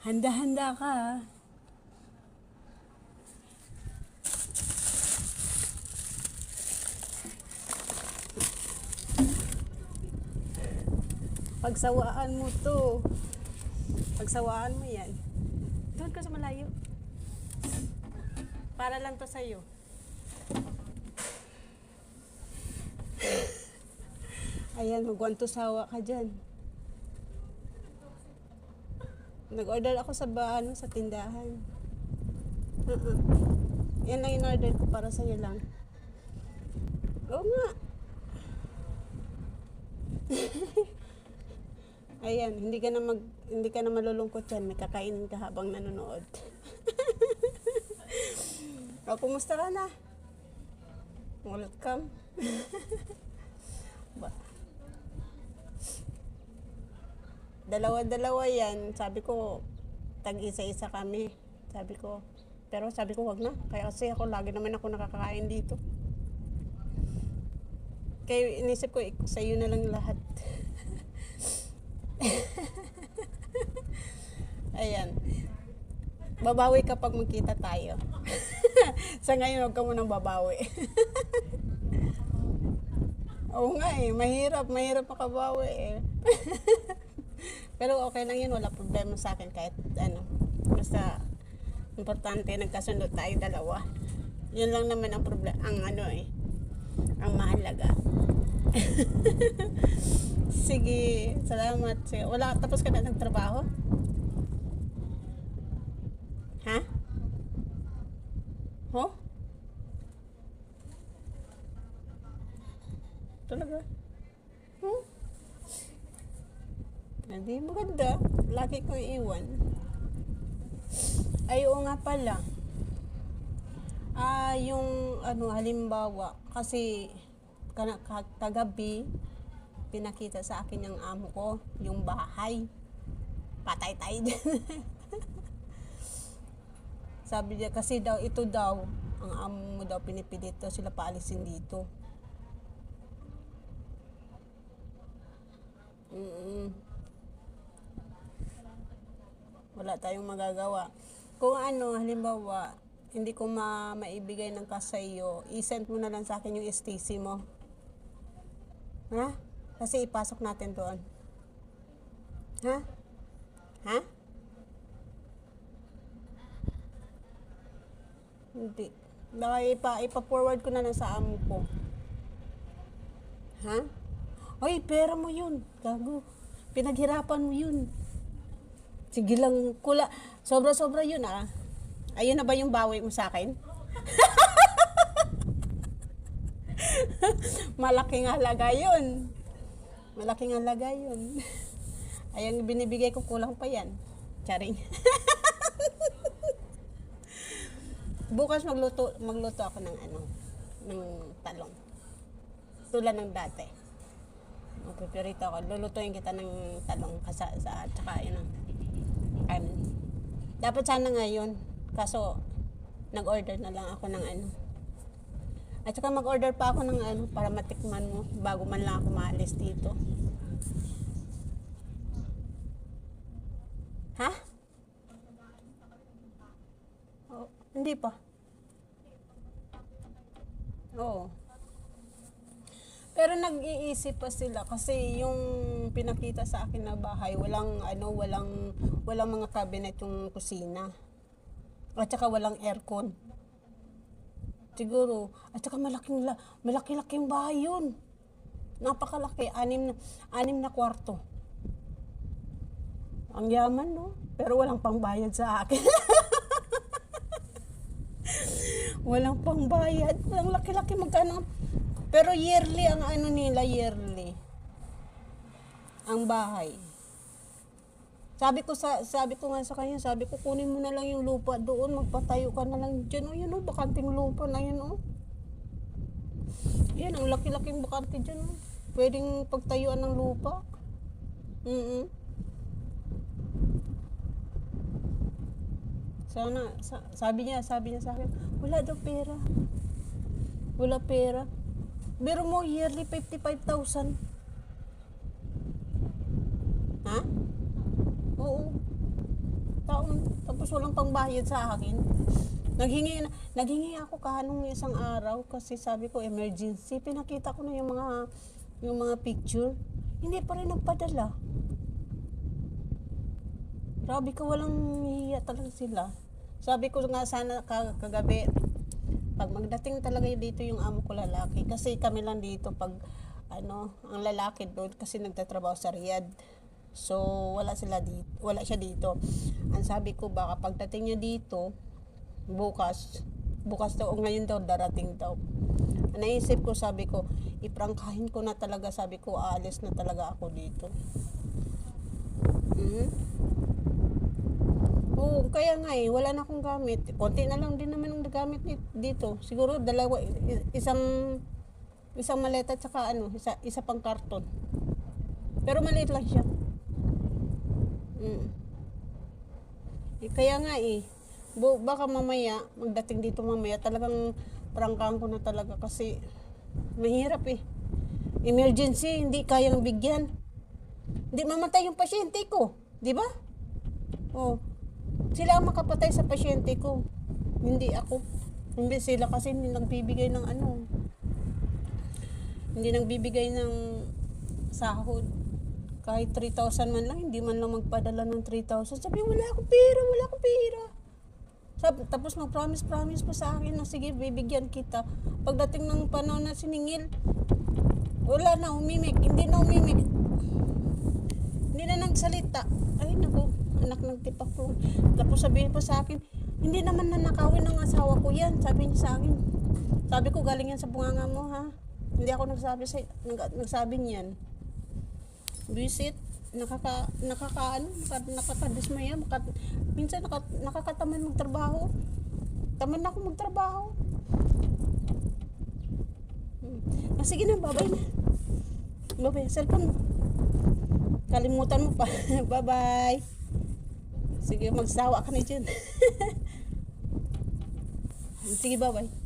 Handa-handa ka, ha? Pagsawaan mo to. Pagsawaan mo yan. Doon ka sa malayo. Para lang to sa'yo. Ayan, magwanto sawa ka dyan. Nag-order ako sa sa tindahan. Yan lang in-order ko para sa'yo lang. Oo nga. Ayan, hindi ka na malulungkot yan. May kakainin ka habang nanonood. O, kumusta ka na? Welcome. Dalawa-dalawa yan. Sabi ko, tag-isa-isa kami. Pero sabi ko, wag na. Kaya kasi ako, lagi naman ako nakakakain dito. Kaya inisip ko, sa'yo na lang lahat. Ayan. Babawi kapag magkita tayo. Sa ngayon, huwag ka munang babawi. Oo nga eh, mahirap makabawi eh. Pero okay lang yun, wala problema sa akin kahit ano. Basta, importante, nagkasundo tayo dalawa. Yun lang naman ang problema, ang mahalaga. Sige, salamat. Sige. Tapos ka na ng trabaho? Ha? Ho? Talaga? Hindi maganda. Lagi ko iiwan. Ay, oo nga pala. Yung halimbawa, kasi kagabi, pinakita sa akin ng amo ko, yung bahay. Patay tayo dyan. Sabi niya, kasi daw, ito daw, ang amo mo daw pinipilit daw sila paalisin dito. Wala tayong magagawa. Kung halimbawa, hindi ko maibigay ng cash sa iyo, i-send mo na lang sa akin yung STC mo. Ha? Kasi ipasok natin doon. Ha? Ha? Hindi. Baka ipa-forward ko na lang sa amo ko. Ha? Ay, pera mo yun. Gago. Pinaghirapan mo yun. Sige lang, sobra-sobra yun ah. Ayun na ba yung bawi mo sa akin? Malaking halaga yun. Malaking halaga yun. Ayun, binibigay ko, kulang pa yan. Charing. Bukas magluto ako ng ng talong. Tulad ng dati. Magpipirito ako. Lulutuin kita ng talong tsaka dapat sana ngayon. Kaso, nag-order na lang ako ng At saka mag-order pa ako ng para matikman mo bago man lang ako maalis dito. Ha? Oh, hindi pa. Oo. Pero nag-iisip pa sila kasi yung pinakita sa akin na bahay, walang mga cabinet yung kusina. At saka walang aircon. Siguro, at saka malaki-laking bahay yun. Napakalaki, 6 na kwarto. Ang yaman, no? Pero walang pangbayad sa akin. Walang pangbayad. Walang laki-laki, magkano. Pero yearly ang yearly. Ang bahay. Sabi ko nga sa kanya, kunin mo na lang yung lupa doon, magpatayo ka na lang dyan. O, yun o, bakanting lupa na yun o. Yan, ang laki-laking bakante dyan o. Pwedeng pagtayuan ng lupa. Sana, sabi niya sa akin, wala daw pera. Wala pera. Pero mo, yearly 55,000. Ha? Oo. baon. Tapos walang pangbayad sa akin. Naghingi ako kanong isang araw kasi sabi ko emergency. Pinakita ko na yung mga picture. Hindi pa rin nagpadala. Grabe ka, walang hiya talaga sila. Sabi ko nga sana kagabi, pag magdating talaga dito yung amo ko lalaki, kasi kami lang dito pag ang lalaki doon kasi nagtatrabaho sa Riyadh. So wala siya dito. Ang sabi ko baka pagdating niya dito bukas daw o ngayon daw darating daw. Naisip ko, sabi ko iprangkahin ko na talaga, sabi ko aalis na talaga ako dito. Oo, kaya nga wala na akong gamit. Konti na lang din naman ang gamit dito. Siguro dalawa, isang maleta at saka isa pang karton. Pero maliit lang siya. Kaya nga baka mamaya, magdating dito mamaya, talagang prangkahan ko na talaga kasi mahirap Emergency, hindi kayang bigyan. Hindi mamatay yung pasyente ko, di ba? Oh. Sila ang makapatay sa pasyente ko. Hindi ako. Hindi sila kasi hindi nagbibigay ng Hindi nagbibigay ng sahod. Kahit 3,000 man lang, hindi man lang magpadala ng 3,000. Sabi, wala akong pera. Tapos mag-promise pa sa akin na sige, bibigyan kita. Pagdating ng panahon na siningil, wala na, umimik. Hindi na nagsalita. Ay, naku, anak ng tipak ko. Tapos sabihin pa sa akin, hindi naman nanakawin ng asawa ko yan. Sabi niya sa akin. Sabi ko, galing yan sa bunganga mo, ha? Hindi ako nagsabi niyan. Visit, nakakadismaya. Minsan nakakataman magtrabaho. Taman na ako magtrabaho. Sige na, bye-bye na. Bye-bye, cellphone mo. Kalimutan mo pa. Bye-bye. Sige, magsawa ka na dyan. Sige, bye-bye.